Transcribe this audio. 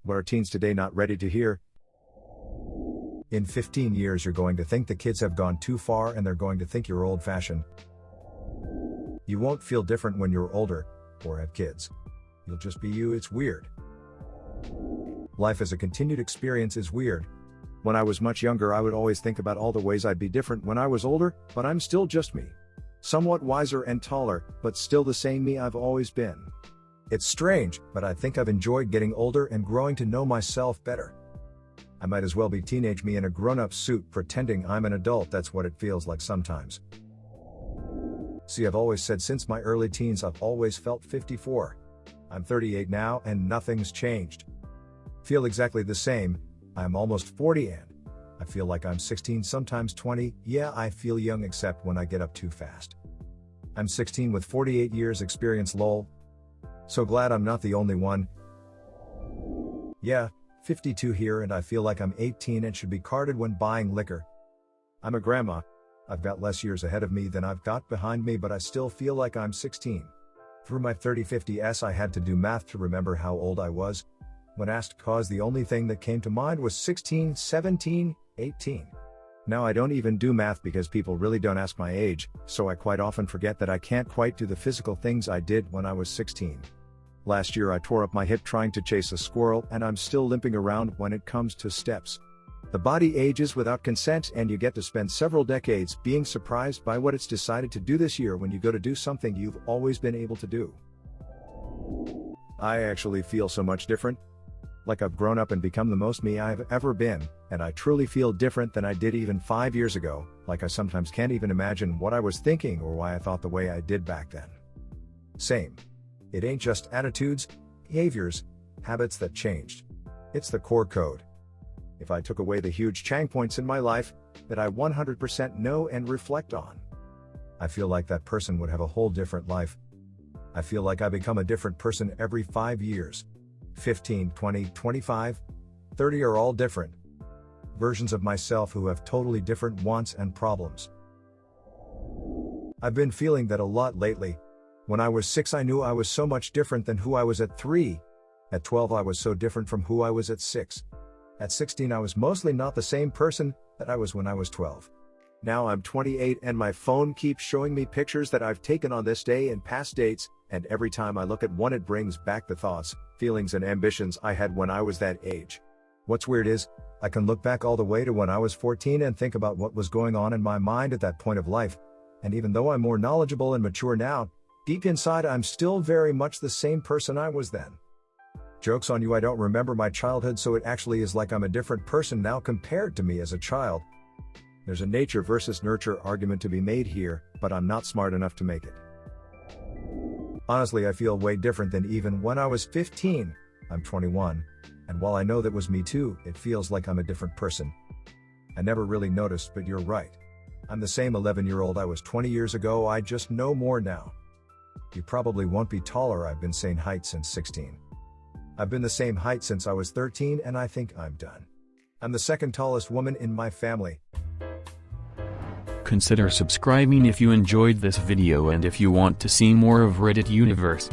What are teens today not ready to hear? In 15 years you're going to think the kids have gone too far and they're going to think you're old-fashioned. You won't feel different when you're older, or have kids. You'll just be you. It's weird. Life as a continued experience is weird. When I was much younger I would always think about all the ways I'd be different when I was older, but I'm still just me. Somewhat wiser and taller, but still the same me I've always been. It's strange, but I think I've enjoyed getting older and growing to know myself better. I might as well be teenage me in a grown-up suit pretending I'm an adult. That's what it feels like sometimes. See, I've always said since my early teens I've always felt 54. I'm 38 now and nothing's changed. Feel exactly the same. I'm almost 40 and I feel like I'm 16, sometimes 20. Yeah, I feel young except when I get up too fast. I'm 16 with 48 years experience, lol. So glad I'm not the only one. Yeah, 52 here and I feel like I'm 18 and should be carded when buying liquor. I'm a grandma. I've got less years ahead of me than I've got behind me, but I still feel like I'm 16. Through my 30-50s I had to do math to remember how old I was. When asked cause the only thing that came to mind was 16, 17, 18. Now I don't even do math because people really don't ask my age, so I quite often forget that I can't quite do the physical things I did when I was 16. Last year I tore up my hip trying to chase a squirrel and I'm still limping around when it comes to steps. The body ages without consent and you get to spend several decades being surprised by what it's decided to do this year when you go to do something you've always been able to do. I actually feel so much different. Like I've grown up and become the most me I've ever been, and I truly feel different than I did even 5 years ago, like I sometimes can't even imagine what I was thinking or why I thought the way I did back then. Same. It ain't just attitudes, behaviors, habits that changed. It's the core code. If I took away the huge chang points in my life that I 100% know and reflect on, I feel like that person would have a whole different life. I feel like I become a different person every 5 years. 15, 20, 25, 30 are all different versions of myself who have totally different wants and problems. I've been feeling that a lot lately. When I was 6 I knew I was so much different than who I was at 3. At 12 I was so different from who I was at 6. At 16 I was mostly not the same person that I was when I was 12. Now I'm 28 and my phone keeps showing me pictures that I've taken on this day and past dates, and every time I look at one it brings back the thoughts, feelings and ambitions I had when I was that age. What's weird is, I can look back all the way to when I was 14 and think about what was going on in my mind at that point of life, and even though I'm more knowledgeable and mature now, deep inside I'm still very much the same person I was then. Joke's on you, I don't remember my childhood, so it actually is like I'm a different person now compared to me as a child. There's a nature versus nurture argument to be made here, but I'm not smart enough to make it. Honestly, I feel way different than even when I was 15. I'm 21, and while I know that was me too, it feels like I'm a different person. I never really noticed, but you're right. I'm the same 11-year-old I was 20 years ago, I just know more now. You probably won't be taller. I've been same height since 16. I've been the same height since I was 13 and I think I'm done. I'm the second tallest woman in my family. Consider subscribing if you enjoyed this video and if you want to see more of Reddit Universe.